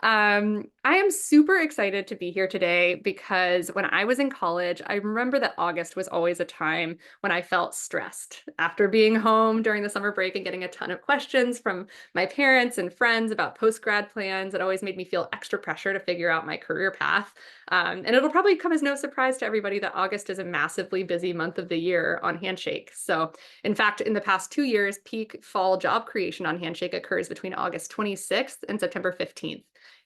I am super excited to be here today because when I was in college, I remember that August was always a time when I felt stressed after being home during the summer break and getting a ton of questions from my parents and friends about post-grad plans. It always made me feel extra pressure to figure out my career path. And it'll probably come as no surprise to everybody that August is a massively busy month of the year on Handshake. So, in fact, in the past 2 years, peak fall job creation on Handshake occurs between August 26th and September 15th.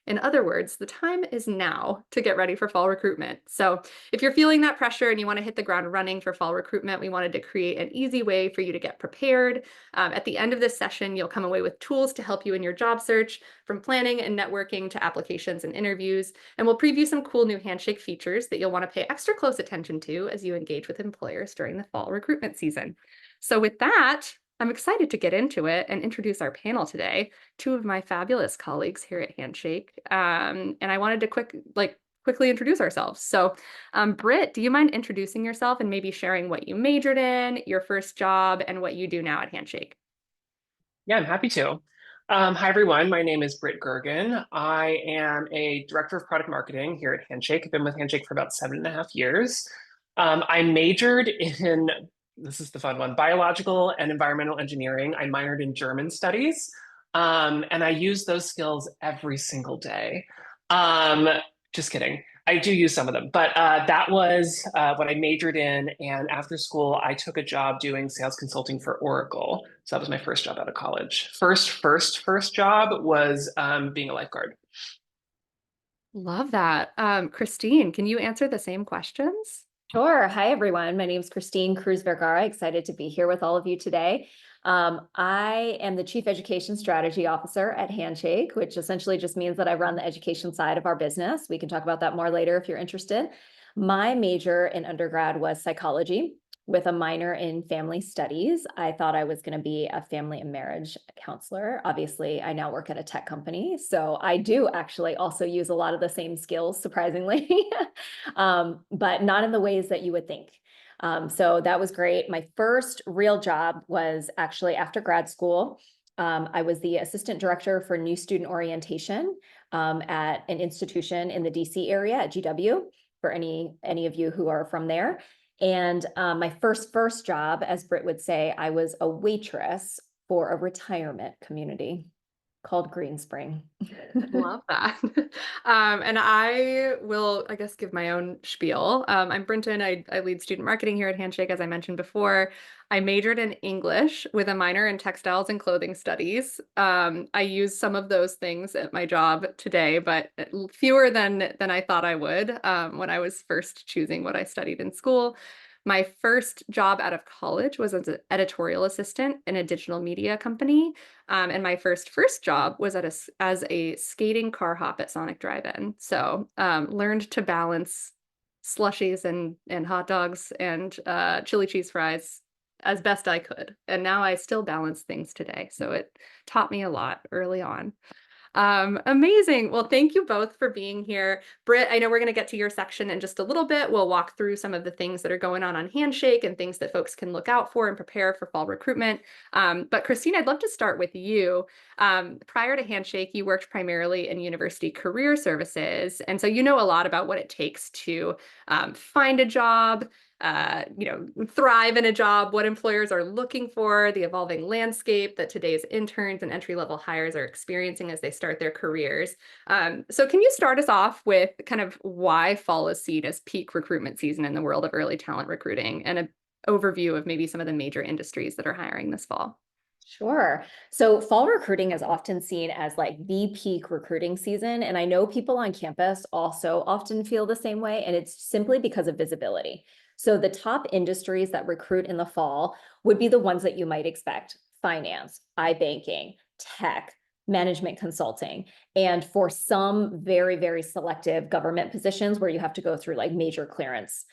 In other words, the time is now to get ready for fall recruitment. So if you're feeling that pressure and you want to hit the ground running for fall recruitment, we wanted to create an easy way for you to get prepared. At the end of this session, you'll come away with tools to help you in your job search, from planning and networking to applications and interviews. And we'll preview some cool new Handshake features that you'll want to pay extra close attention to as you engage with employers during the fall recruitment season. So with that, I'm excited to get into it and introduce our panel today, two of my fabulous colleagues here at Handshake. And I wanted to quickly introduce ourselves. So, Brit, do you mind introducing yourself and maybe sharing what you majored in, your first job, and what you do now at Handshake? Yeah, I'm happy to. Hi, everyone. My name is Brit Gergen. I am a director of product marketing here at Handshake. I've been with Handshake for about 7.5 years. I majored in, this is the fun one, biological and environmental engineering. I minored in German studies, and I use those skills every single day. Um, just kidding. I do use some of them, but that was what I majored in. And after school, I took a job doing sales consulting for Oracle. So that was my first job out of college. First job was being a lifeguard. Love that. Christine, can you answer the same questions? Sure. Hi, everyone. My name is Christine Cruzvergara. Excited to be here with all of you today. I am the Chief Education Strategy Officer at Handshake, which essentially just means that I run the education side of our business. We can talk about that more later if you're interested. My major in undergrad was psychology with a minor in family studies. I thought I was going to be a family and marriage counselor. Obviously, I now work at a tech company, so I do actually also use a lot of the same skills, surprisingly, but not in the ways that you would think. So that was great. My first real job was actually after grad school. I was the assistant director for new student orientation at an institution in the DC area at GW, for any of you who are from there. And my first job, as Britt would say, I was a waitress for a retirement community called Green Spring. Love that. And I will, I guess, give my own spiel. I'm Brinton. I lead student marketing here at Handshake, as I mentioned before. I majored in English with a minor in textiles and clothing studies. I use some of those things at my job today, but fewer than I thought I would when I was first choosing what I studied in school. My first job out of college was as an editorial assistant in a digital media company. And my first job was as a skating car hop at Sonic Drive-In. So learned to balance slushies and hot dogs and chili cheese fries as best I could. And now I still balance things today. So it taught me a lot early on. Amazing. Well, thank you both for being here. Britt, I know we're going to get to your section in just a little bit. We'll walk through some of the things that are going on Handshake and things that folks can look out for and prepare for fall recruitment. But Christine, I'd love to start with you. Prior to Handshake, you worked primarily in university career services. And so you know a lot about what it takes to find a job, thrive in a job, what employers are looking for, the evolving landscape that today's interns and entry-level hires are experiencing as they start their careers. So can you start us off with kind of why fall is seen as peak recruitment season in the world of early talent recruiting and an overview of maybe some of the major industries that are hiring this fall? Sure. So fall recruiting is often seen as like the peak recruiting season. And I know people on campus also often feel the same way, and it's simply because of visibility. So the top industries that recruit in the fall would be the ones that you might expect: finance, iBanking, tech, management consulting, and for some very, very selective government positions where you have to go through like major clearance,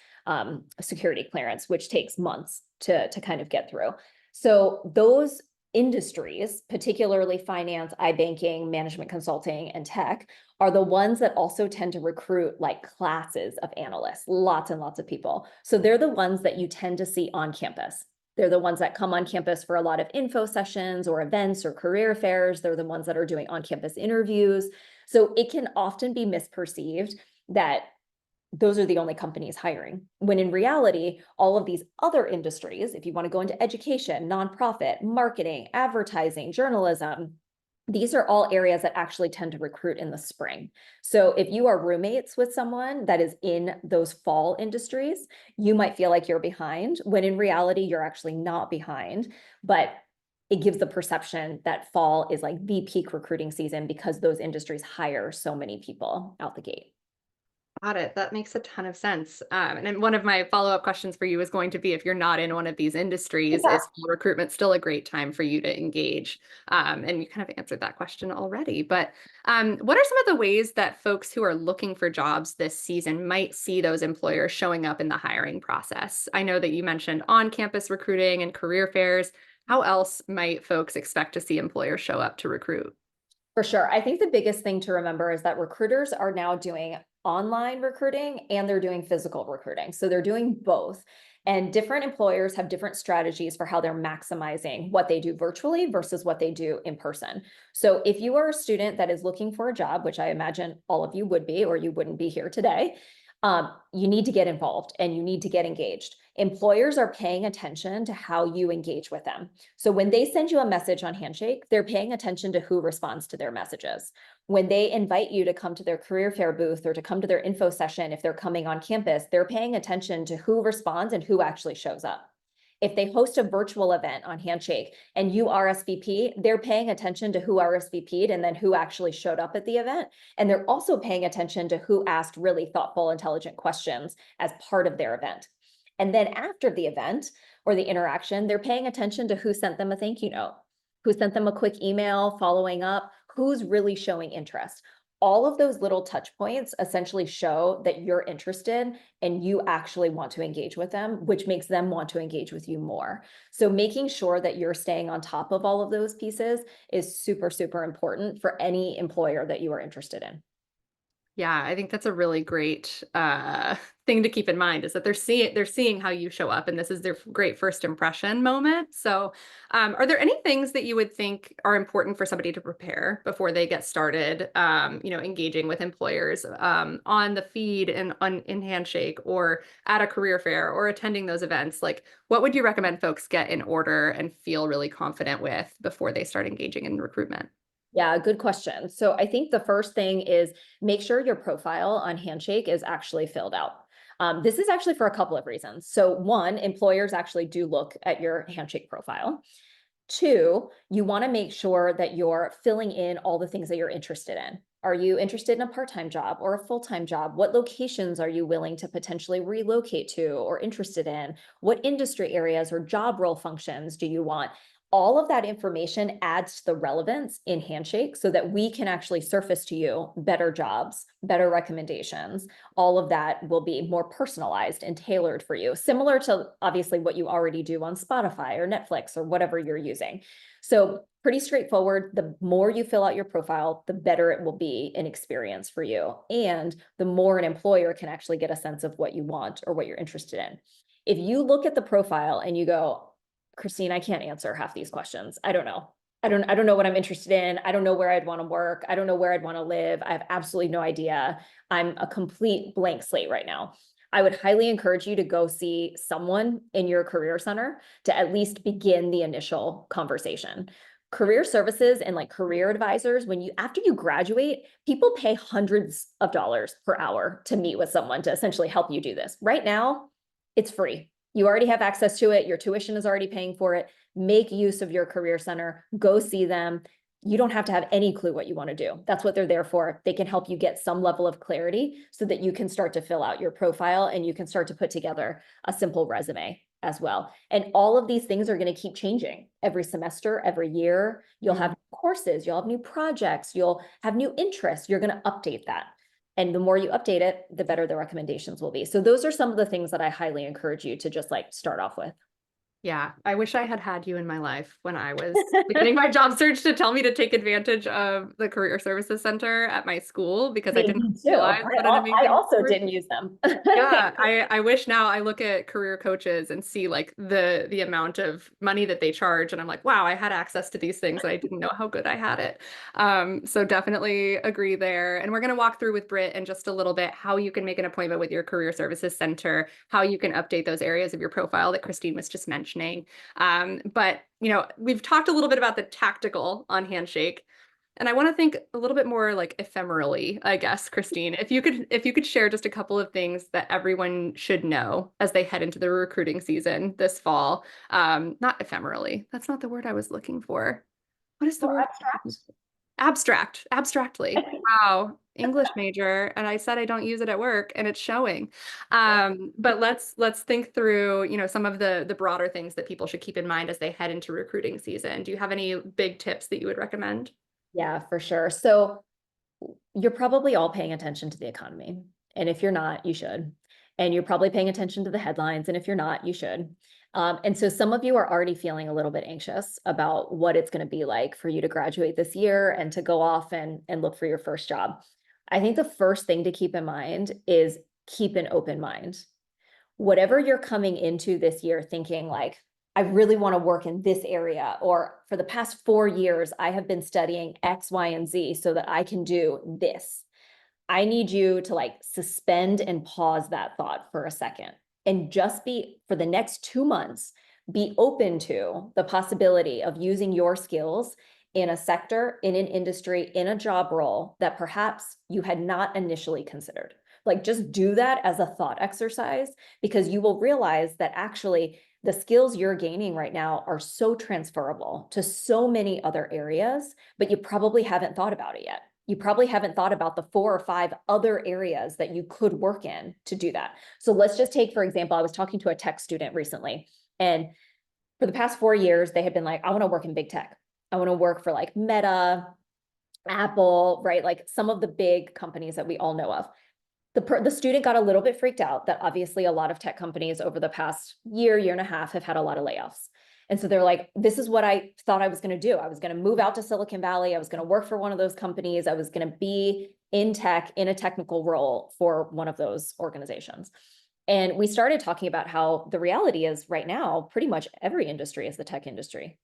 security clearance, which takes months to kind of get through. So those industries, particularly finance, iBanking, management consulting, and tech, are the ones that also tend to recruit like classes of analysts, lots and lots of people. So they're the ones that you tend to see on campus. They're the ones that come on campus for a lot of info sessions or events or career fairs. They're the ones that are doing on-campus interviews. So it can often be misperceived that those are the only companies hiring, when in reality, all of these other industries, if you want to go into education, nonprofit, marketing, advertising, journalism, these are all areas that actually tend to recruit in the spring. So if you are roommates with someone that is in those fall industries, you might feel like you're behind, when in reality, you're actually not behind. But it gives the perception that fall is like the peak recruiting season because those industries hire so many people out the gate. Got it. That makes a ton of sense. And then one of my follow-up questions for you is going to be, if you're not in one of these industries, Yeah. is recruitment still a great time for you to engage? And you kind of answered that question already. But what are some of the ways that folks who are looking for jobs this season might see those employers showing up in the hiring process? I know that you mentioned on-campus recruiting and career fairs. How else might folks expect to see employers show up to recruit? For sure. I think the biggest thing to remember is that recruiters are now doing online recruiting and they're doing physical recruiting. So they're doing both. And different employers have different strategies for how they're maximizing what they do virtually versus what they do in person. So if you are a student that is looking for a job, which I imagine all of you would be, or you wouldn't be here today, you need to get involved and you need to get engaged. Employers are paying attention to how you engage with them. So when they send you a message on Handshake, they're paying attention to who responds to their messages. When they invite you to come to their career fair booth or to come to their info session, if they're coming on campus, they're paying attention to who responds and who actually shows up. If they host a virtual event on Handshake and you RSVP, they're paying attention to who RSVP'd and then who actually showed up at the event. And they're also paying attention to who asked really thoughtful, intelligent questions as part of their event. And then after the event or the interaction, they're paying attention to who sent them a thank you note, who sent them a quick email following up, who's really showing interest. All of those little touch points essentially show that you're interested and you actually want to engage with them, which makes them want to engage with you more. So making sure that you're staying on top of all of those pieces is super, super important for any employer that you are interested in. Yeah, I think that's a really great thing to keep in mind, is that they're seeing how you show up, and this is their great first impression moment. So, are there any things that you would think are important for somebody to prepare before they get started, engaging with employers on the feed and in Handshake or at a career fair or attending those events? Like, what would you recommend folks get in order and feel really confident with before they start engaging in recruitment? Yeah, good question. So I think the first thing is make sure your profile on Handshake is actually filled out. This is actually for a couple of reasons. So one, employers actually do look at your Handshake profile. Two, you want to make sure that you're filling in all the things that you're interested in. Are you interested in a part-time job or a full-time job? What locations are you willing to potentially relocate to or interested in? What industry areas or job role functions do you want? All of that information adds to the relevance in Handshake so that we can actually surface to you better jobs, better recommendations. All of that will be more personalized and tailored for you, similar to obviously what you already do on Spotify or Netflix or whatever you're using. So pretty straightforward. The more you fill out your profile, the better it will be an experience for you. And the more an employer can actually get a sense of what you want or what you're interested in. If you look at the profile and you go, Christine, I can't answer half these questions. I don't know. I don't know what I'm interested in. I don't know where I'd want to work. I don't know where I'd want to live. I have absolutely no idea. I'm a complete blank slate right now. I would highly encourage you to go see someone in your career center to at least begin the initial conversation. Career services and like career advisors, after you graduate, people pay hundreds of dollars per hour to meet with someone to essentially help you do this. Right now, it's free. You already have access to it. Your tuition is already paying for it. Make use of your career center. Go see them. You don't have to have any clue what you want to do. That's what they're there for. They can help you get some level of clarity so that you can start to fill out your profile and you can start to put together a simple resume as well. And all of these things are going to keep changing every semester, every year. You'll have courses, you'll have new projects, you'll have new interests. You're going to update that. And the more you update it, the better the recommendations will be. So those are some of the things that I highly encourage you to just like start off with. Yeah, I wish I had had you in my life when I was beginning my job search to tell me to take advantage of the Career Services Center at my school because I Me didn't too. realize what an I amazing also resource. didn't use them. Yeah, I wish now I look at career coaches and see like the amount of money that they charge, and I'm like, wow, I had access to these things and I didn't know how good I had it. So definitely agree there. And we're going to walk through with Britt in just a little bit how you can make an appointment with your Career Services Center, how you can update those areas of your profile that Christine was just mentioning. But we've talked a little bit about the tactical on Handshake. And I want to think a little bit more like ephemerally, I guess, Christine, if you could share just a couple of things that everyone should know as they head into the recruiting season this fall. Not ephemerally. That's not the word I was looking for. What is the More word? abstract. Abstractly. Wow. English major, and I said I don't use it at work, and it's showing. But let's think through, some of the broader things that people should keep in mind as they head into recruiting season. Do you have any big tips that you would recommend? Yeah, for sure. So you're probably all paying attention to the economy. And if you're not, you should. And you're probably paying attention to the headlines. And if you're not, you should. And so some of you are already feeling a little bit anxious about what it's going to be like for you to graduate this year and to go off and look for your first job. I think the first thing to keep in mind is keep an open mind. Whatever you're coming into this year thinking like, I really want to work in this area, or for the past 4 years, I have been studying X, Y, and Z so that I can do this. I need you to like suspend and pause that thought for a second and just be, for the next 2 months, be open to the possibility of using your skills in a sector, in an industry, in a job role that perhaps you had not initially considered. Like just do that as a thought exercise, because you will realize that actually the skills you're gaining right now are so transferable to so many other areas, but you probably haven't thought about it yet. You probably haven't thought about the 4 or 5 other areas that you could work in to do that. So let's just take, for example, I was talking to a tech student recently, and for the past 4 years, they had been like, I want to work in big tech. I want to work for like Meta, Apple, right? Like some of the big companies that we all know of. The student got a little bit freaked out that obviously a lot of tech companies over the past year and a half have had a lot of layoffs. And so they're like, this is what I thought I was going to do. I was going to move out to Silicon Valley. I was going to work for one of those companies. I was going to be in tech in a technical role for one of those organizations. And we started talking about how the reality is right now, pretty much every industry is the tech industry.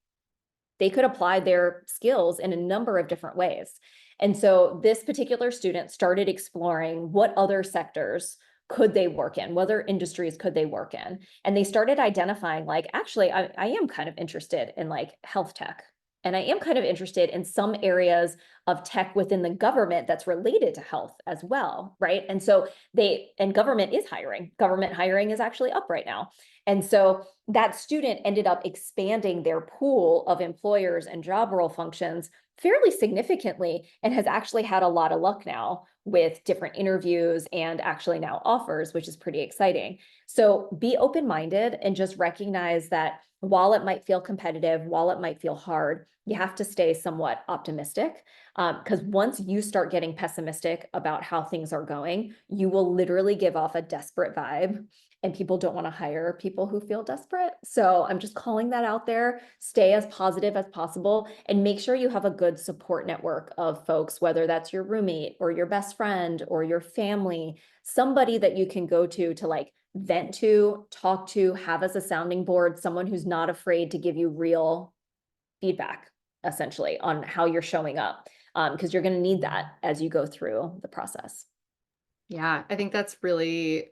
They could apply their skills in a number of different ways. And so this particular student started exploring what other sectors could they work in, what other industries could they work in. And they started identifying like, actually, I am kind of interested in like health tech. And I am kind of interested in some areas of tech within the government that's related to health as well, right? And so government is hiring. Government hiring is actually up right now. And so that student ended up expanding their pool of employers and job role functions fairly significantly, and has actually had a lot of luck now with different interviews and actually now offers, which is pretty exciting. So be open-minded and just recognize that while it might feel competitive, while it might feel hard, you have to stay somewhat optimistic, because once you start getting pessimistic about how things are going, you will literally give off a desperate vibe, and people don't want to hire people who feel desperate. So I'm just calling that out there. Stay as positive as possible and make sure you have a good support network of folks, whether that's your roommate or your best friend or your family, somebody that you can go to like vent to, talk to, have as a sounding board, someone who's not afraid to give you real feedback, essentially, on how you're showing up, because you're going to need that as you go through the process. Yeah, I think that's really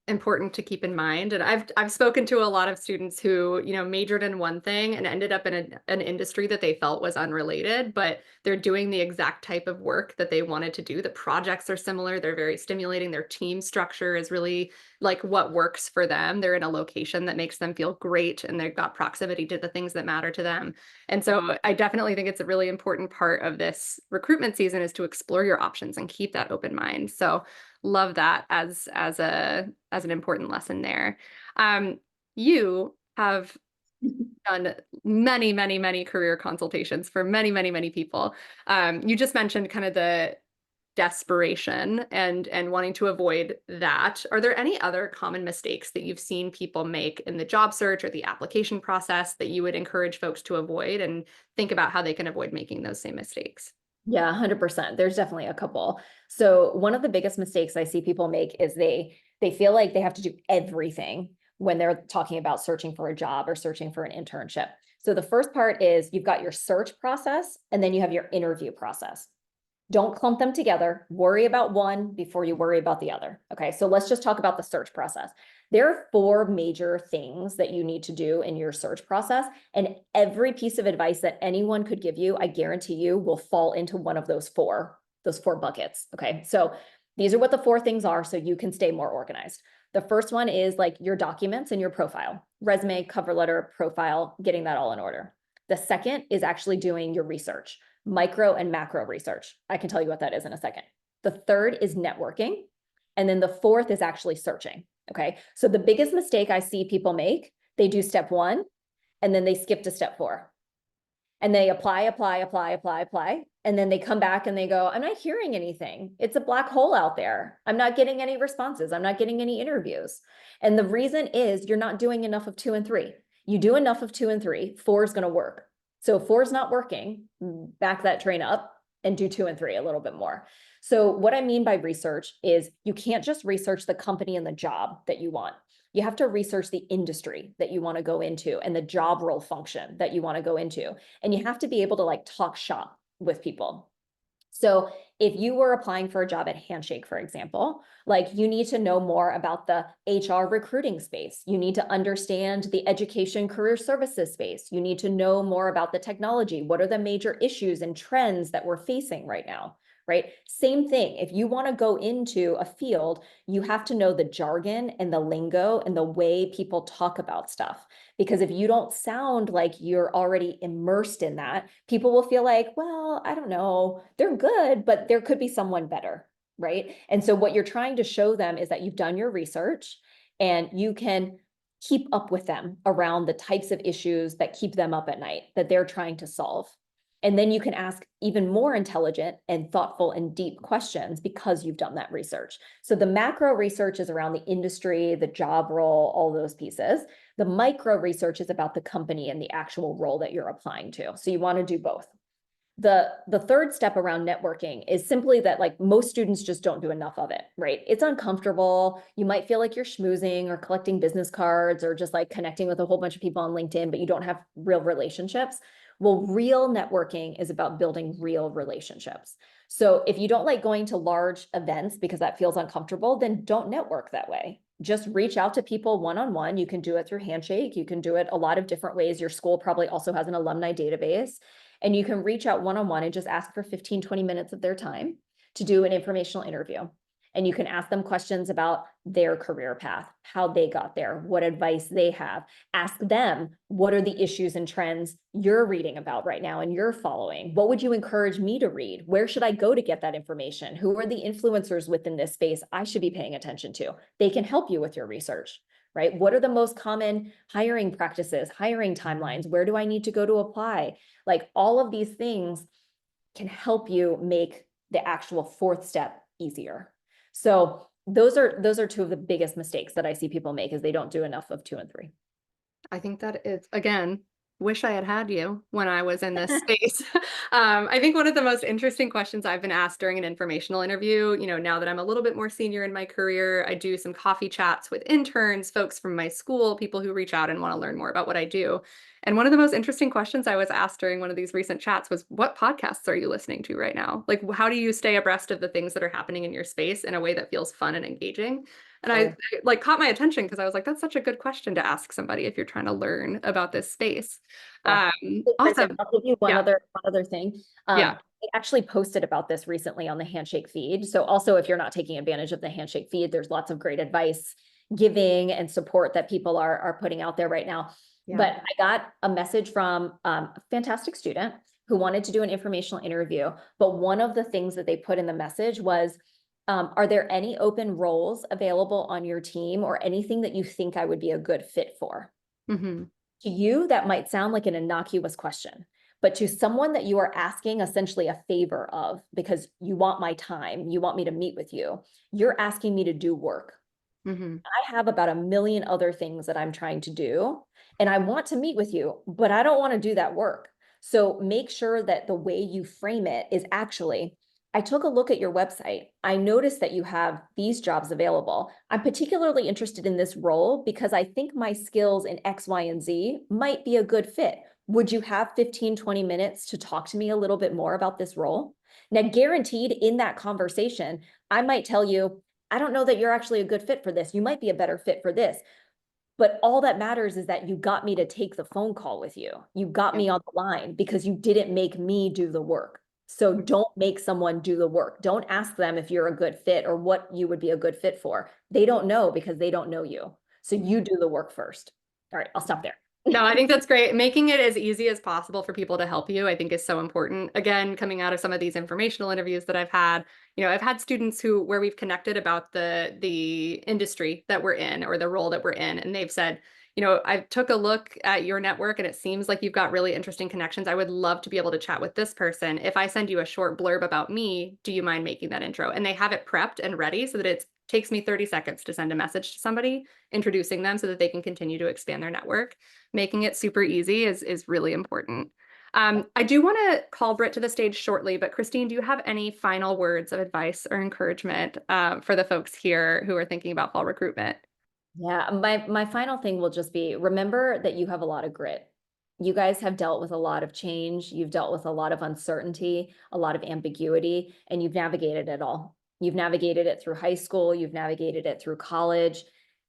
important to keep in mind. And I've spoken to a lot of students who, majored in one thing and ended up in an industry that they felt was unrelated, but they're doing the exact type of work that they wanted to do. The projects are similar, they're very stimulating. Their team structure is really like what works for them. They're in a location that makes them feel great, and they've got proximity to the things that matter to them. And so I definitely think it's a really important part of this recruitment season is to explore your options and keep that open mind. So love that as an important lesson there. You have done many, many, many career consultations for many, many, many people. You just mentioned kind of the desperation and wanting to avoid that. Are there any other common mistakes that you've seen people make in the job search or the application process that you would encourage folks to avoid and think about how they can avoid making those same mistakes? Yeah, 100%. There's definitely a couple. So one of the biggest mistakes I see people make is they feel like they have to do everything when they're talking about searching for a job or searching for an internship. So the first part is you've got your search process and then you have your interview process. Don't clump them together. Worry about one before you worry about the other. Okay, so let's just talk about the search process. There are 4 major things that you need to do in your search process, and every piece of advice that anyone could give you, I guarantee you, will fall into one of those four buckets. Okay, so these are what the 4 things are so you can stay more organized. The first one is like your documents and your profile, resume, cover letter, profile, getting that all in order. The second is actually doing your research. Micro and macro research. I can tell you what that is in a second. The third is networking. And then the fourth is actually searching. Okay. So the biggest mistake I see people make, they do step 1 and then they skip to step 4. And they apply. And then they come back and they go, I'm not hearing anything. It's a black hole out there. I'm not getting any responses. I'm not getting any interviews. And the reason is you're not doing enough of 2 and 3. You do enough of 2 and 3, 4 is going to work. So if 4 is not working, back that train up and do 2 and 3 a little bit more. So what I mean by research is you can't just research the company and the job that you want. You have to research the industry that you want to go into and the job role function that you want to go into. And you have to be able to like talk shop with people. So if you were applying for a job at Handshake, for example, like you need to know more about the HR recruiting space. You need to understand the education career services space. You need to know more about the technology. What are the major issues and trends that we're facing right now? Right? Same thing. If you want to go into a field, you have to know the jargon and the lingo and the way people talk about stuff. Because if you don't sound like you're already immersed in that, people will feel like, well, I don't know, they're good, but there could be someone better, right? And so what you're trying to show them is that you've done your research and you can keep up with them around the types of issues that keep them up at night that they're trying to solve. And then you can ask even more intelligent and thoughtful and deep questions because you've done that research. So the macro research is around the industry, the job role, all those pieces. The micro research is about the company and the actual role that you're applying to. So you want to do both. The third step around networking is simply that like most students just don't do enough of it, right? It's uncomfortable. You might feel like you're schmoozing or collecting business cards or just like connecting with a whole bunch of people on LinkedIn, but you don't have real relationships. Well, real networking is about building real relationships. So if you don't like going to large events because that feels uncomfortable, then don't network that way. Just reach out to people one-on-one. You can do it through Handshake. You can do it a lot of different ways. Your school probably also has an alumni database. And you can reach out one-on-one and just ask for 15, 20 minutes of their time to do an informational interview. And you can ask them questions about their career path, how they got there, what advice they have. Ask them, what are the issues and trends you're reading about right now and you're following? What would you encourage me to read? Where should I go to get that information? Who are the influencers within this space I should be paying attention to? They can help you with your research, right? What are the most common hiring practices, hiring timelines? Where do I need to go to apply? Like all of these things can help you make the actual 4th step easier. So those are 2 of the biggest mistakes that I see people make is they don't do enough of 2 and 3. I think that is, again, wish I had had you when I was in this space. I think one of the most interesting questions I've been asked during an informational interview, now that I'm a little bit more senior in my career, I do some coffee chats with interns, folks from my school, people who reach out and want to learn more about what I do. And one of the most interesting questions I was asked during one of these recent chats was, what podcasts are you listening to right now? Like, how do you stay abreast of the things that are happening in your space in a way that feels fun and engaging? And I like caught my attention because I was like, that's such a good question to ask somebody if you're trying to learn about this space. Yeah. Awesome. I'll give you one other thing. Yeah. I actually posted about this recently on the Handshake feed. So also if you're not taking advantage of the Handshake feed, there's lots of great advice, giving and support that people are putting out there right now. Yeah. But I got a message from a fantastic student who wanted to do an informational interview. But one of the things that they put in the message was, are there any open roles available on your team or anything that you think I would be a good fit for? Mm-hmm. To you, that might sound like an innocuous question, But to someone that you are asking essentially a favor of, because you want my time, you want me to meet with you, you're asking me to do work. Mm-hmm. I have about a million other things that I'm trying to do, and I want to meet with you, but I don't want to do that work. So make sure that the way you frame it is actually, I took a look at your website. I noticed that you have these jobs available. I'm particularly interested in this role because I think my skills in X, Y, and Z might be a good fit. Would you have 15, 20 minutes to talk to me a little bit more about this role? Now, guaranteed in that conversation, I might tell you, I don't know that you're actually a good fit for this. You might be a better fit for this. But all that matters is that you got me to take the phone call with you. You got me on the line because you didn't make me do the work. So don't make someone do the work. Don't ask them if you're a good fit or what you would be a good fit for. They don't know because they don't know you. So you do the work first. All right, I'll stop there. No, I think that's great. Making it as easy as possible for people to help you, I think is so important. Again, coming out of some of these informational interviews that I've had, I've had students where we've connected about the industry that we're in or the role that we're in, and they've said, I took a look at your network and it seems like you've got really interesting connections. I would love to be able to chat with this person. If I send you a short blurb about me, do you mind making that intro? And they have it prepped and ready so that it takes me 30 seconds to send a message to somebody, introducing them so that they can continue to expand their network. Making it super easy is really important. I do want to call Brit to the stage shortly, but Christine, do you have any final words of advice or encouragement for the folks here who are thinking about fall recruitment? Yeah, my final thing will just be, remember that you have a lot of grit. You guys have dealt with a lot of change. You've dealt with a lot of uncertainty, a lot of ambiguity, and you've navigated it all. You've navigated it through high school, you've navigated it through college,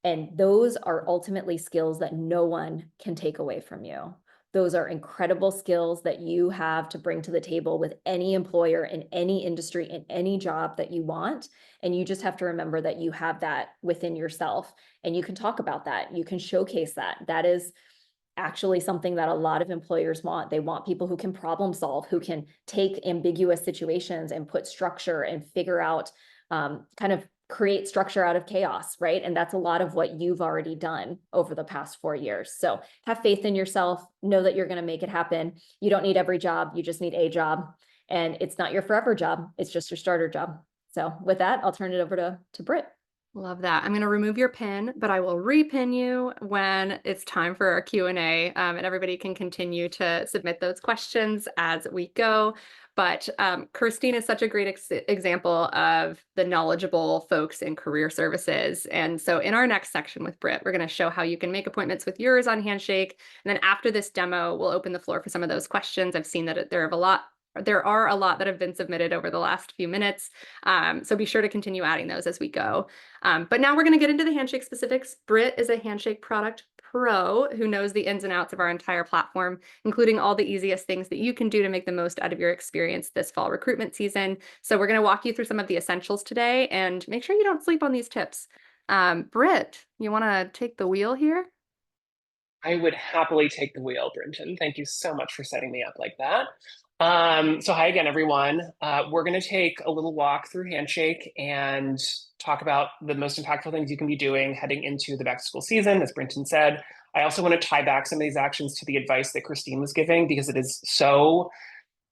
and those are ultimately skills that no one can take away from you. Those are incredible skills that you have to bring to the table with any employer in any industry, in any job that you want. And you just have to remember that you have that within yourself and you can talk about that. You can showcase that. That is actually something that a lot of employers want. They want people who can problem solve, who can take ambiguous situations and put structure and figure out, kind of create structure out of chaos, right? And that's a lot of what you've already done over the past 4 years. So have faith in yourself, know that you're going to make it happen. You don't need every job, you just need a job. And it's not your forever job, it's just your starter job. So with that, I'll turn it over to Brit. Love that. I'm going to remove your pin, but I will repin you when it's time for our Q&A, and everybody can continue to submit those questions as we go. But Christine is such a great example of the knowledgeable folks in career services. And so in our next section with Brit, we're going to show how you can make appointments with yours on Handshake. And then after this demo, we'll open the floor for some of those questions. I've seen that there are a lot that have been submitted over the last few minutes. So be sure to continue adding those as we go. But now we're going to get into the Handshake specifics. Brit is a Handshake product pro who knows the ins and outs of our entire platform, including all the easiest things that you can do to make the most out of your experience this fall recruitment season. So we're going to walk you through some of the essentials today and make sure you don't sleep on these tips. Brit, you want to take the wheel here? I would happily take the wheel, Brinton. Thank you so much for setting me up like that. So hi again, everyone. We're going to take a little walk through Handshake and talk about the most impactful things you can be doing heading into the back to school season, as Brinton said. I also want to tie back some of these actions to the advice that Christine was giving because it is so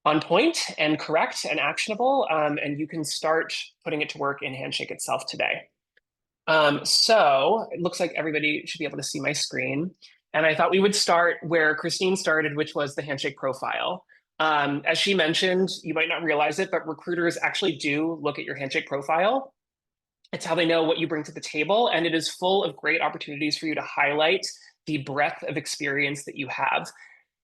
on point and correct and actionable, and you can start putting it to work in Handshake itself today. So it looks like everybody should be able to see my screen. And I thought we would start where Christine started, which was the Handshake profile. As she mentioned, you might not realize it, but recruiters actually do look at your Handshake profile. It's how they know what you bring to the table, and it is full of great opportunities for you to highlight the breadth of experience that you have.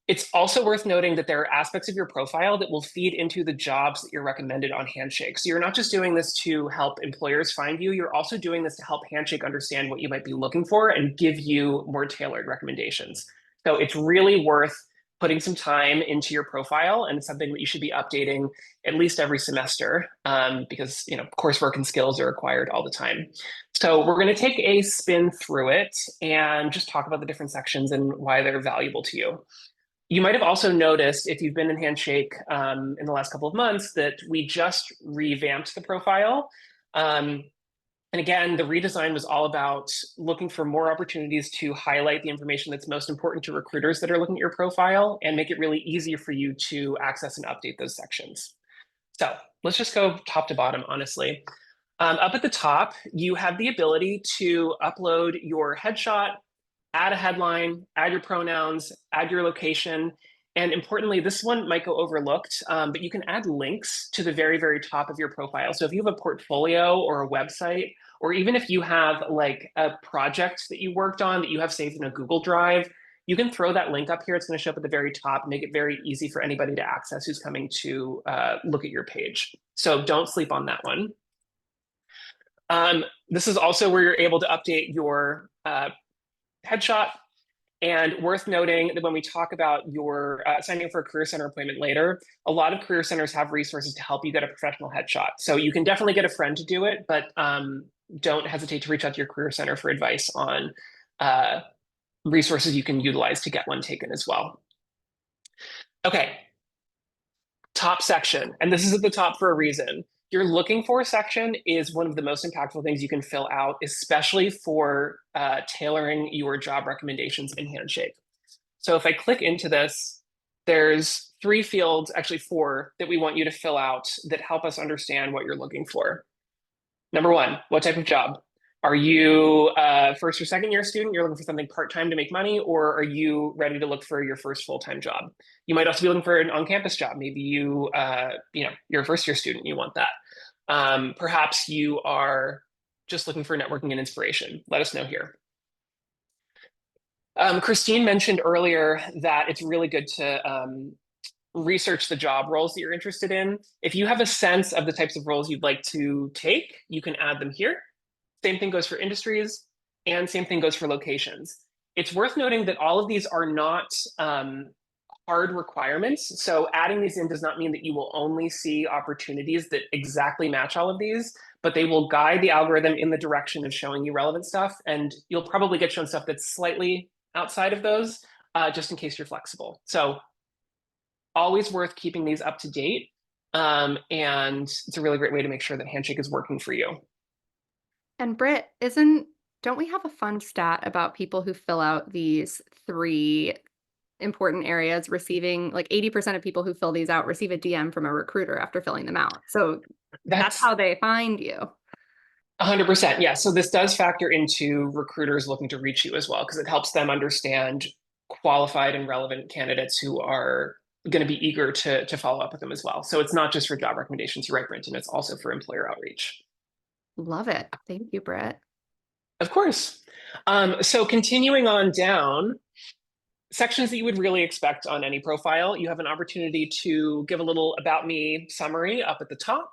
It's also worth noting that there are aspects of your profile that will feed into the jobs that you're recommended on Handshake. So you're not just doing this to help employers find you, you're also doing this to help Handshake understand what you might be looking for and give you more tailored recommendations. So it's really worth putting some time into your profile, and it's something that you should be updating at least every semester, because coursework and skills are required all the time. So we're going to take a spin through it and just talk about the different sections and why they're valuable to you. You might have also noticed, if you've been in Handshake in the last couple of months, that we just revamped the profile. And again, the redesign was all about looking for more opportunities to highlight the information that's most important to recruiters that are looking at your profile and make it really easy for you to access and update those sections. So let's just go top to bottom, honestly. Up at the top, you have the ability to upload your headshot, add a headline, add your pronouns, add your location. And importantly, this one might go overlooked, but you can add links to the very, very top of your profile. So if you have a portfolio or a website, or even if you have like a project that you worked on that you have saved in a Google Drive, you can throw that link up here. It's going to show up at the very top, make it very easy for anybody to access who's coming to look at your page. So don't sleep on that one. This is also where you're able to update your headshot. And worth noting that when we talk about your signing up for a Career Center appointment later, a lot of Career Centers have resources to help you get a professional headshot. So you can definitely get a friend to do it, but don't hesitate to reach out to your Career Center for advice on resources you can utilize to get one taken as well. Okay, top section. And this is at the top for a reason. Your looking for section is one of the most impactful things you can fill out, especially for tailoring your job recommendations in Handshake. So if I click into this, there's 3 fields, actually 4, that we want you to fill out that help us understand what you're looking for. Number 1, what type of job? Are you a first or second year student? You're looking for something part-time to make money, or are you ready to look for your first full-time job? You might also be looking for an on-campus job. Maybe you're a first-year student, you want that. Perhaps you are just looking for networking and inspiration. Let us know here. Christine mentioned earlier that it's really good to research the job roles that you're interested in. If you have a sense of the types of roles you'd like to take, you can add them here. Same thing goes for industries, and same thing goes for locations. It's worth noting that all of these are not hard requirements. So adding these in does not mean that you will only see opportunities that exactly match all of these, but they will guide the algorithm in the direction of showing you relevant stuff. And you'll probably get shown stuff that's slightly outside of those, just in case you're flexible. So always worth keeping these up to date. And it's a really great way to make sure that Handshake is working for you. And Britt, don't we have a fun stat about people who fill out these 3 important areas receiving, like 80% of people who fill these out receive a DM from a recruiter after filling them out. So that's how they find you. 100%. Yeah. So this does factor into recruiters looking to reach you as well, because it helps them understand qualified and relevant candidates who are going to be eager to follow up with them as well. So it's not just for job recommendations, you're right, Brenton, it's also for employer outreach. Love it. Thank you, Britt. Of course. So continuing on down, sections that you would really expect on any profile, you have an opportunity to give a little about me summary up at the top.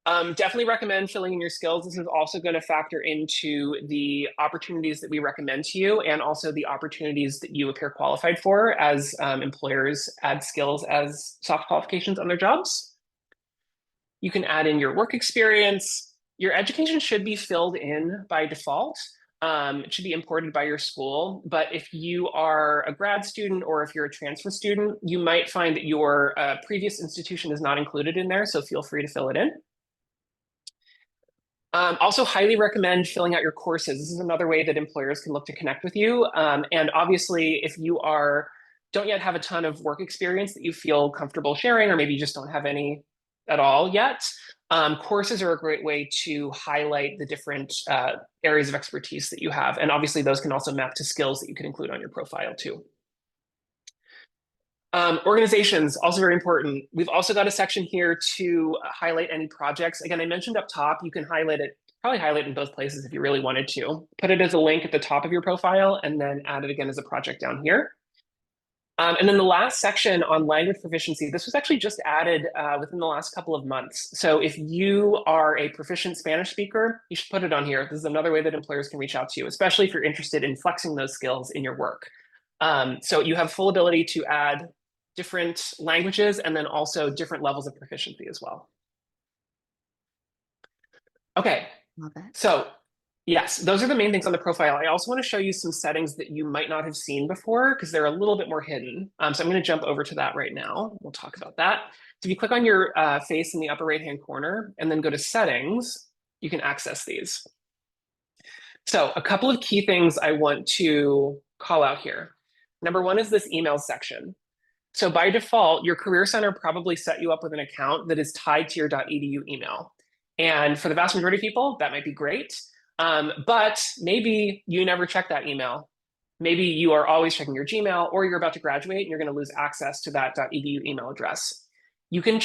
Definitely recommend filling in your skills. This is also going to factor into the opportunities that we recommend to you, and also the opportunities that you appear qualified for as employers add skills as soft qualifications on their jobs. You can add in your work experience. Your education should be filled in by default. It should be imported by your school. But if you are a grad student or if you're a transfer student, you might find that your previous institution is not included in there. So feel free to fill it in. Also highly recommend filling out your courses. This is another way that employers can look to connect with you. And obviously, if you don't yet have a ton of work experience that you feel comfortable sharing, or maybe you just don't have any at all yet, courses are a great way to highlight the different areas of expertise that you have. And obviously, those can also map to skills that you can include on your profile too. Organizations, also very important. We've also got a section here to highlight any projects. Again, I mentioned up top, you can probably highlight in both places if you really wanted to. Put it as a link at the top of your profile and then add it again as a project down here. And then the last section on language proficiency, this was actually just added within the last couple of months. So if you are a proficient Spanish speaker, you should put it on here. This is another way that employers can reach out to you, especially if you're interested in flexing those skills in your work. So you have full ability to add different languages and then also different levels of proficiency as well. Okay, Love it. so yes, those are the main things on the profile. I also want to show you some settings that you might not have seen before because they're a little bit more hidden. So I'm going to jump over to that right now. We'll talk about that. So if you click on your face in the upper right-hand corner and then go to settings, you can access these. So a couple of key things I want to call out here. Number one is this email section. So by default, your Career Center probably set you up with an account that is tied to your .edu email. And for the vast majority of people, that might be great. But maybe you never check that email. Maybe you are always checking your Gmail, or you're about to graduate and you're going to lose access to that .edu email address. You can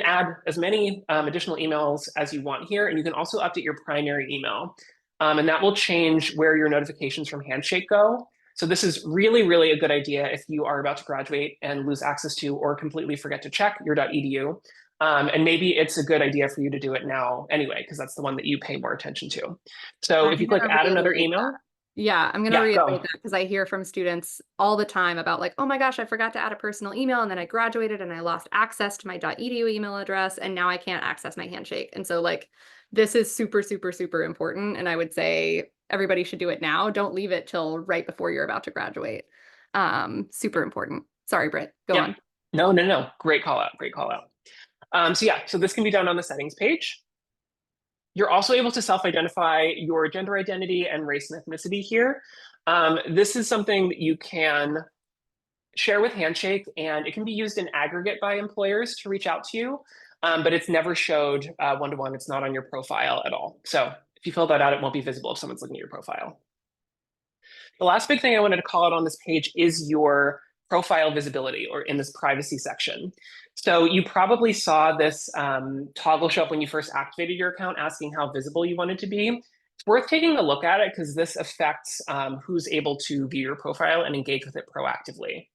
add as many additional emails as you want here, and you can also update your primary email. And that will change where your notifications from Handshake go. So this is really, really a good idea if you are about to graduate and lose access to or completely forget to check your .edu. And maybe it's a good idea for you to do it now anyway, because that's the one that you pay more attention to. So if you click add another email. Yeah, I'm going to reiterate that because I hear from students all the time about like, oh my gosh, I forgot to add a personal email and then I graduated and I lost access to my .edu email address and now I can't access my Handshake. And so like, this is super, super, super important. And I would say everybody should do it now. Don't leave it till right before you're about to graduate. Super important. Sorry, Britt, go on. No. Great call out. So this can be done on the settings page. You're also able to self-identify your gender identity and race and ethnicity here. This is something that you can share with Handshake, and it can be used in aggregate by employers to reach out to you, but it's never showed one-to-one. It's not on your profile at all. So if you fill that out, it won't be visible if someone's looking at your profile. The last big thing I wanted to call out on this page is your profile visibility, or in this privacy section. So you probably saw this toggle show up when you first activated your account asking how visible you wanted to be. It's worth taking a look at it because this affects who's able to view your profile and engage with it proactively.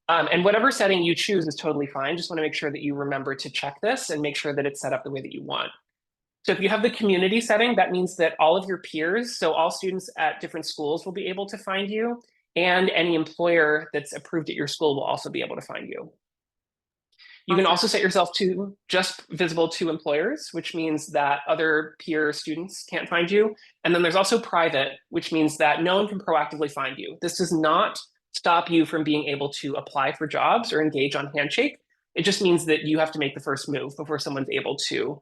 And whatever setting you choose is totally fine. Just want to make sure that you remember to check this and make sure that it's set up the way that you want. So if you have the community setting, that means that all of your peers, so all students at different schools will be able to find you, and any employer that's approved at your school will also be able to find you. You can also set yourself to just visible to employers, which means that other peer students can't find you. And then there's also private, which means that no one can proactively find you. This does not stop you from being able to apply for jobs or engage on Handshake. It just means that you have to make the first move before someone's able to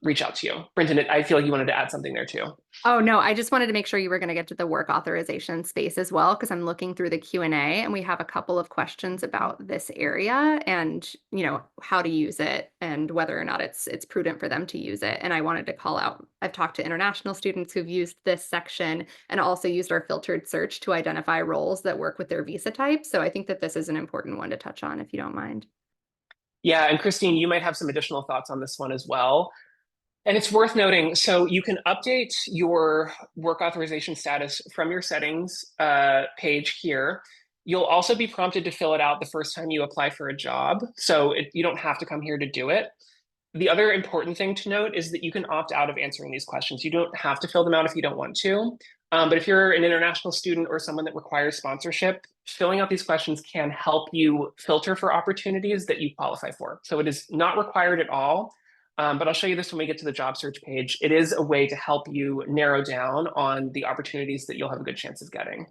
reach out to you. Brenton, I feel like you wanted to add something there too. Oh, no, I just wanted to make sure you were going to get to the work authorization space as well, because I'm looking through the Q&A and we have a couple of questions about this area and, you know, how to use it and whether or not it's prudent for them to use it. And I wanted to call out, I've talked to international students who've used this section and also used our filtered search to identify roles that work with their visa type. So I think that this is an important one to touch on if you don't mind. Yeah, and Christine, you might have some additional thoughts on this one as well. And it's worth noting, so you can update your work authorization status from your settings page here. You'll also be prompted to fill it out the first time you apply for a job. So you don't have to come here to do it. The other important thing to note is that you can opt out of answering these questions. You don't have to fill them out if you don't want to. But if you're an international student or someone that requires sponsorship, filling out these questions can help you filter for opportunities that you qualify for. So it is not required at all, but I'll show you this when we get to the job search page. It is a way to help you narrow down on the opportunities that you'll have a good chance of getting.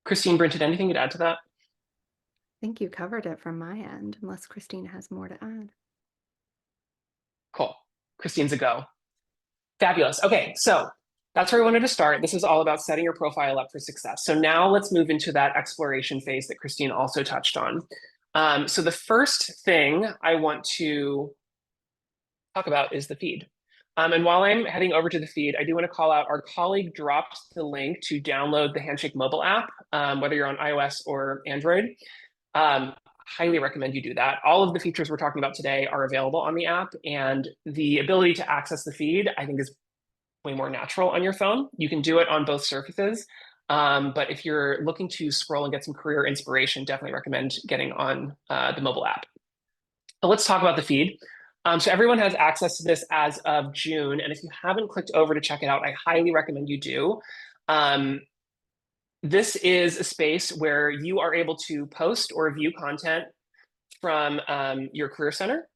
Christine, Brenton, anything you'd add to that? I think you covered it from my end, unless Christine has more to add. Cool. Christine's a go. Fabulous. Okay, so that's where I wanted to start. This is all about setting your profile up for success. So now let's move into that exploration phase that Christine also touched on. So the first thing I want to talk about is the feed. And while I'm heading over to the feed, I do want to call out our colleague dropped the link to download the Handshake mobile app, whether you're on iOS or Android. Highly recommend you do that. All of the features we're talking about today are available on the app, and the ability to access the feed, I think, is way more natural on your phone. You can do it on both surfaces, but if you're looking to scroll and get some career inspiration, definitely recommend getting on the mobile app. So let's talk about the feed. So everyone has access to this as of June, and if you haven't clicked over to check it out, I highly recommend you do. This is a space where you are able to post or view content from your Career Center,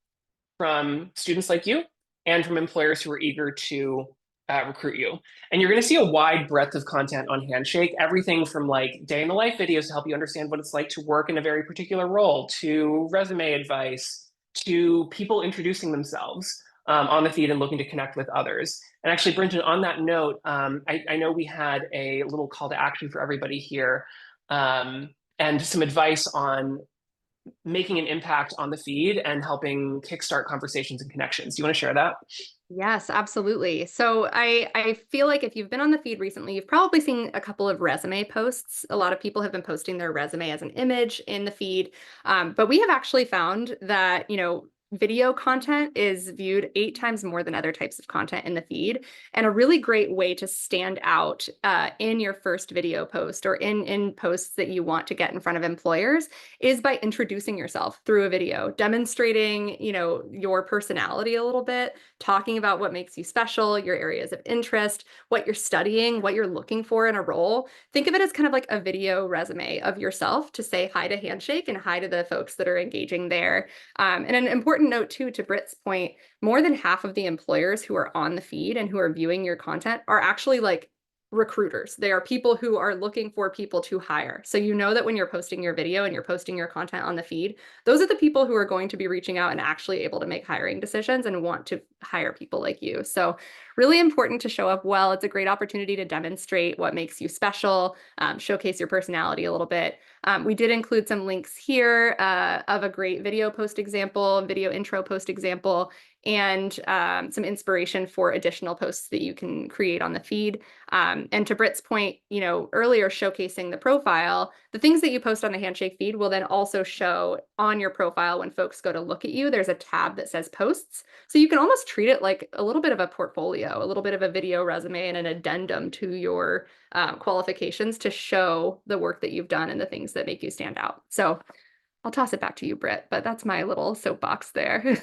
from students like you, and from employers who are eager to recruit you. And you're going to see a wide breadth of content on Handshake, everything from like day in the life videos to help you understand what it's like to work in a very particular role, to resume advice, to people introducing themselves. on the feed and looking to connect with others. And actually, Brenton, on that note, I know we had a little call to action for everybody here, and some advice on making an impact on the feed and helping kickstart conversations and connections. Do you want to share that? Yes, absolutely. So I feel like if you've been on the feed recently, you've probably seen a couple of resume posts. A lot of people have been posting their resume as an image in the feed. But we have actually found that, video content is viewed 8 times more than other types of content in the feed. And a really great way to stand out in your first video post or in posts that you want to get in front of employers is by introducing yourself through a video, demonstrating, your personality a little bit, talking about what makes you special, your areas of interest, what you're studying, what you're looking for in a role. Think of it as kind of like a video resume of yourself to say hi to Handshake and hi to the folks that are engaging there. And an important note too, to Brit's point, more than half of the employers who are on the feed and who are viewing your content are actually like recruiters. They are people who are looking for people to hire. So you know that when you're posting your video and you're posting your content on the feed, those are the people who are going to be reaching out and actually able to make hiring decisions and want to hire people like you. So really important to show up well. It's a great opportunity to demonstrate what makes you special, showcase your personality a little bit. We did include some links here of a great video post example, video intro post example, and some inspiration for additional posts that you can create on the feed. And to Brit's point, earlier showcasing the profile, the things that you post on the Handshake feed will then also show on your profile when folks go to look at you. There's a tab that says posts. So you can almost treat it like a little bit of a portfolio, a little bit of a video resume and an addendum to your qualifications to show the work that you've done and the things that make you stand out. So I'll toss it back to you, Brit, but that's my little soapbox there.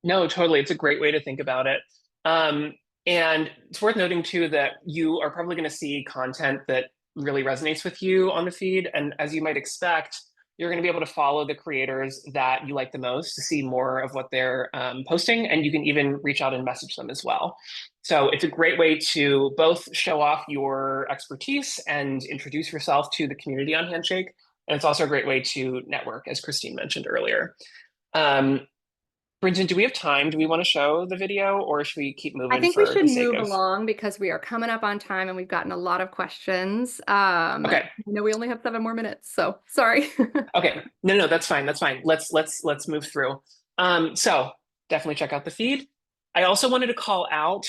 No, totally. It's a great way to think about it. And it's worth noting too that you are probably going to see content that really resonates with you on the feed. And as you might expect, you're going to be able to follow the creators that you like the most to see more of what they're posting. And you can even reach out and message them as well. So it's a great way to both show off your expertise and introduce yourself to the community on Handshake. And it's also a great way to network, as Christine mentioned earlier. Bridget, do we have time? Do we want to show the video or should we keep moving? I think we for should the sake move of... along because we are coming up on time and we've gotten a lot of questions. Okay. I know we only have 7 more minutes, so sorry. Okay. No, that's fine. That's fine. Let's move through. So definitely check out the feed. I also wanted to call out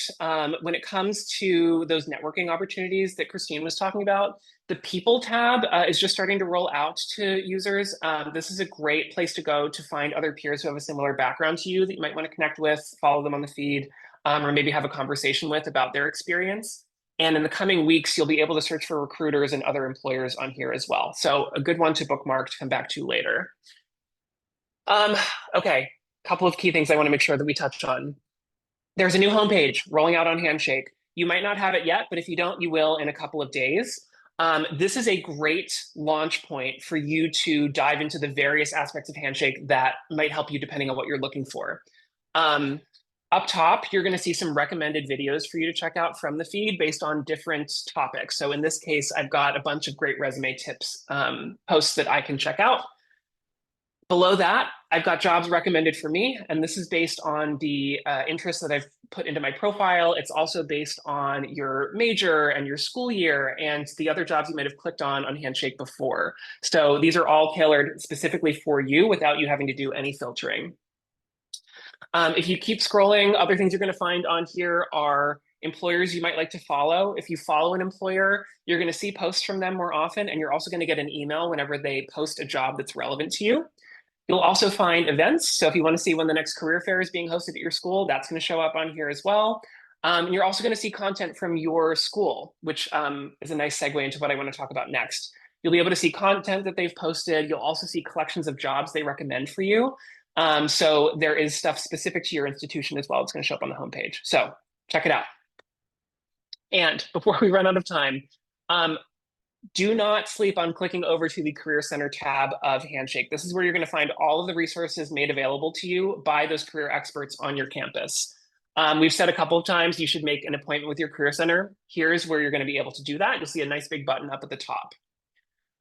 when it comes to those networking opportunities that Christine was talking about, the People tab is just starting to roll out to users. This is a great place to go to find other peers who have a similar background to you that you might want to connect with, follow them on the feed, or maybe have a conversation with about their experience. And in the coming weeks, you'll be able to search for recruiters and other employers on here as well. So a good one to bookmark to come back to later. Okay, a couple of key things I want to make sure that we touch on. There's a new homepage rolling out on Handshake. You might not have it yet, but if you don't, you will in a couple of days. This is a great launch point for you to dive into the various aspects of Handshake that might help you depending on what you're looking for. Up top, you're going to see some recommended videos for you to check out from the feed based on different topics. So in this case, I've got a bunch of great resume tips posts that I can check out. Below that, I've got jobs recommended for me, and this is based on the interests that I've put into my profile. It's also based on your major and your school year and the other jobs you might have clicked on Handshake before. So these are all tailored specifically for you without you having to do any filtering. If you keep scrolling, other things you're going to find on here are employers you might like to follow. If you follow an employer, you're going to see posts from them more often, and you're also going to get an email whenever they post a job that's relevant to you. You'll also find events. So if you want to see when the next career fair is being hosted at your school, that's going to show up on here as well. You're also going to see content from your school, which is a nice segue into what I want to talk about next. You'll be able to see content that they've posted. You'll also see collections of jobs they recommend for you. So there is stuff specific to your institution as well. It's going to show up on the homepage. So check it out. And before we run out of time, do not sleep on clicking over to the Career Center tab of Handshake. This is where you're going to find all of the resources made available to you by those career experts on your campus. We've said a couple of times you should make an appointment with your Career Center. Here's where you're going to be able to do that. You'll see a nice big button up at the top.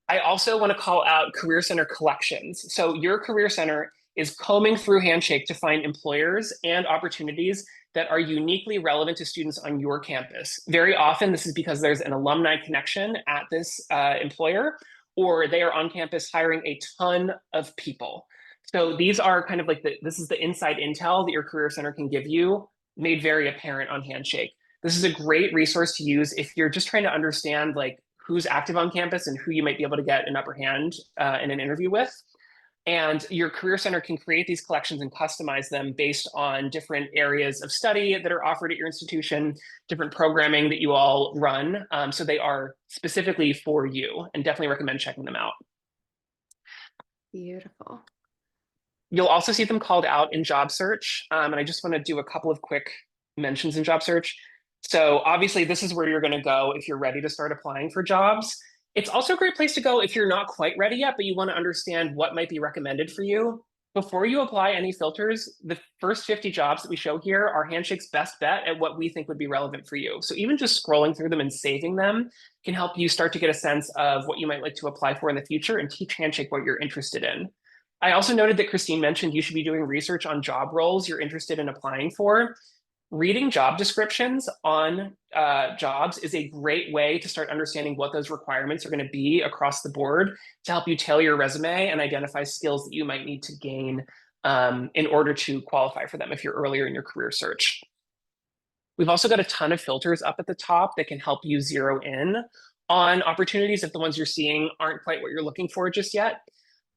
I also want to call out Career Center collections. So your Career Center is combing through Handshake to find employers and opportunities that are uniquely relevant to students on your campus. Very often, this is because there's an alumni connection at this employer, or they are on campus hiring a ton of people. So these are kind of like this is the inside intel that your Career Center can give you, made very apparent on Handshake. This is a great resource to use if you're just trying to understand like who's active on campus and who you might be able to get an upper hand in an interview with. And your Career Center can create these collections and customize them based on different areas of study that are offered at your institution, different programming that you all run. So they are specifically for you, and definitely recommend checking them out. Beautiful. You'll also see them called out in job search. And I just want to do a couple of quick mentions in job search. So obviously, this is where you're going to go if you're ready to start applying for jobs. It's also a great place to go if you're not quite ready yet, but you want to understand what might be recommended for you. Before you apply any filters, the first 50 jobs that we show here are Handshake's best bet at what we think would be relevant for you. So even just scrolling through them and saving them can help you start to get a sense of what you might like to apply for in the future and teach Handshake what you're interested in. I also noted that Christine mentioned you should be doing research on job roles you're interested in applying for. Reading job descriptions on jobs is a great way to start understanding what those requirements are going to be across the board to help you tailor your resume and identify skills that you might need to gain in order to qualify for them if you're earlier in your career search. We've also got a ton of filters up at the top that can help you zero in on opportunities if the ones you're seeing aren't quite what you're looking for just yet.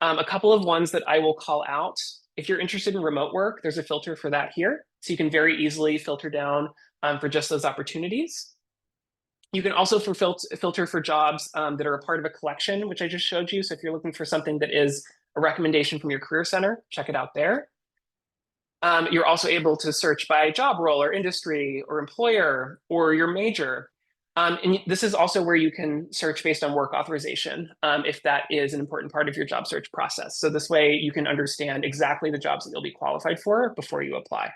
A couple of ones that I will call out. If you're interested in remote work, there's a filter for that here. So you can very easily filter down for just those opportunities. You can also filter for jobs that are a part of a collection, which I just showed you. So if you're looking for something that is a recommendation from your Career Center, check it out there. You're also able to search by job role or industry or employer or your major. And this is also where you can search based on work authorization, if that is an important part of your job search process. So this way you can understand exactly the jobs that you'll be qualified for before you apply.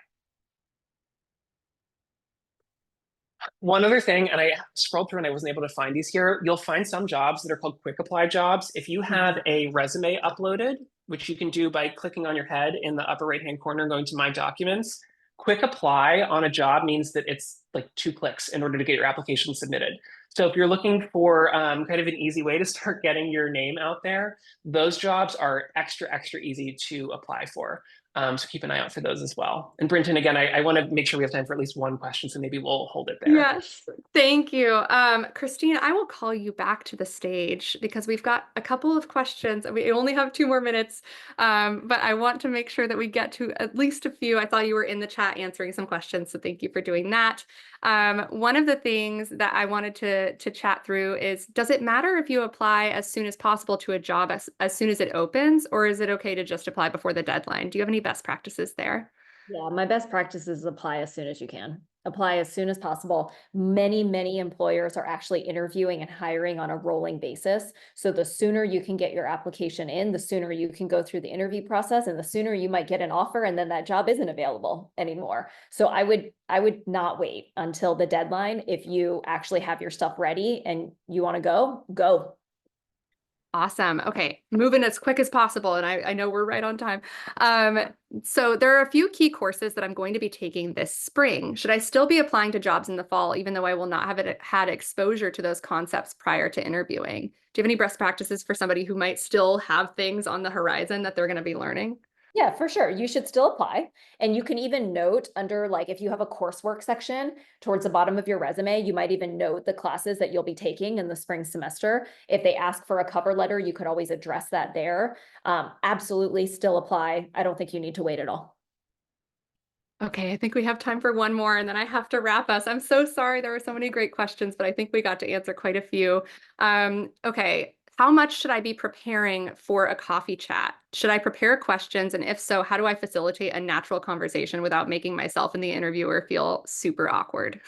One other thing, and I scrolled through and I wasn't able to find these here, you'll find some jobs that are called quick apply jobs. If you have a resume uploaded, which you can do by clicking on your head in the upper right-hand corner and going to My Documents, quick apply on a job means that it's like 2 clicks in order to get your application submitted. So if you're looking for kind of an easy way to start getting your name out there, those jobs are extra easy to apply for. So keep an eye out for those as well. And Brinton, again, I want to make sure we have time for at least one question, so maybe we'll hold it there. Yes, thank you. Christine, I will call you back to the stage because we've got a couple of questions. We only have 2 more minutes, but I want to make sure that we get to at least a few. I saw you were in the chat answering some questions, so thank you for doing that. One of the things that I wanted to chat through is, does it matter if you apply as soon as possible to a job as soon as it opens, or is it okay to just apply before the deadline? Do you have any best practices there? Yeah, my best practice is apply as soon as you can. Apply as soon as possible. Many employers are actually interviewing and hiring on a rolling basis. So the sooner you can get your application in, the sooner you can go through the interview process, and the sooner you might get an offer, and then that job isn't available anymore. So I would not wait until the deadline. If you actually have your stuff ready and you want to go. Awesome. Okay, moving as quick as possible. And I know we're right on time. So there are a few key courses that I'm going to be taking this spring. Should I still be applying to jobs in the fall, even though I will not have had exposure to those concepts prior to interviewing? Do you have any best practices for somebody who might still have things on the horizon that they're going to be learning? Yeah, for sure. You should still apply. And you can even note under, like, if you have a coursework section towards the bottom of your resume, you might even note the classes that you'll be taking in the spring semester. If they ask for a cover letter, you could always address that there. Absolutely still apply. I don't think you need to wait at all. Okay, I think we have time for one more, and then I have to wrap us. I'm so sorry. There were so many great questions, but I think we got to answer quite a few. Okay. How much should I be preparing for a coffee chat? Should I prepare questions? And if so, how do I facilitate a natural conversation without making myself and the interviewer feel super awkward?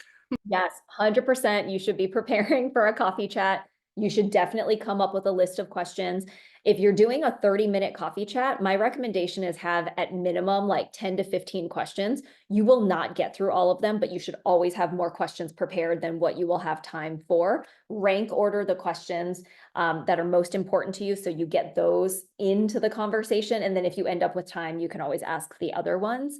Yes, 100%. You should be preparing for a coffee chat. You should definitely come up with a list of questions. If you're doing a 30-minute coffee chat, my recommendation is have at minimum like 10 to 15 questions. You will not get through all of them, but you should always have more questions prepared than what you will have time for. Rank order the questions that are most important to you, so you get those into the conversation. And then if you end up with time, you can always ask the other ones.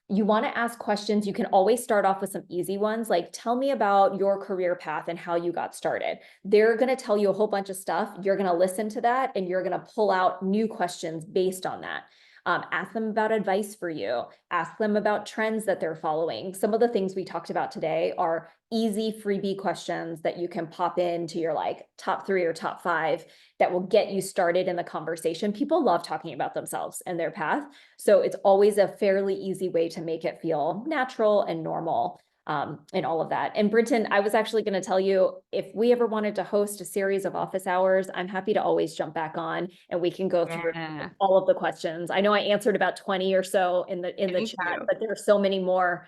You want to ask questions. You can always start off with some easy ones, like tell me about your career path and how you got started. They're going to tell you a whole bunch of stuff. You're going to listen to that and you're going to pull out new questions based on that. Ask them about advice for you. Ask them about trends that they're following. Some of the things we talked about today are easy freebie questions that you can pop into your like top 3 or top 5 that will get you started in the conversation. People love talking about themselves and their path. So it's always a fairly easy way to make it feel natural and normal. And all of that. And Brinton, I was actually going to tell you, if we ever wanted to host a series of office hours, I'm happy to always jump back on and we can go through all of the questions. I know I answered about 20 or so in the Thank chat, you. but there are so many more.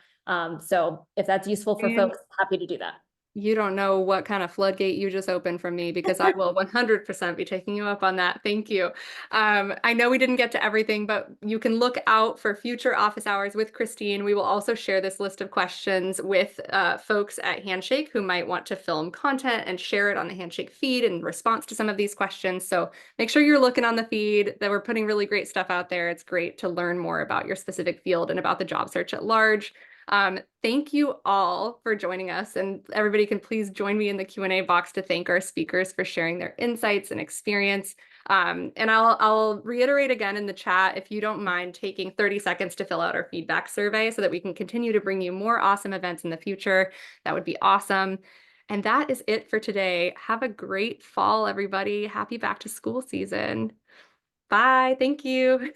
So if that's useful for folks, happy to do that. You don't know what kind of floodgate you just opened for me, because I will 100% be taking you up on that. Thank you. I know we didn't get to everything, but you can look out for future office hours with Christine. We will also share this list of questions with folks at Handshake who might want to film content and share it on the Handshake feed in response to some of these questions. So make sure you're looking on the feed, that we're putting really great stuff out there. It's great to learn more about your specific field and about the job search at large. Thank you all for joining us, and everybody can please join me in the Q&A box to thank our speakers for sharing their insights and experience. And I'll reiterate again in the chat, if you don't mind taking 30 seconds to fill out our feedback survey so that we can continue to bring you more awesome events in the future. That would be awesome. And that is it for today. Have a great fall, everybody. Happy back to school season. Bye. Thank you.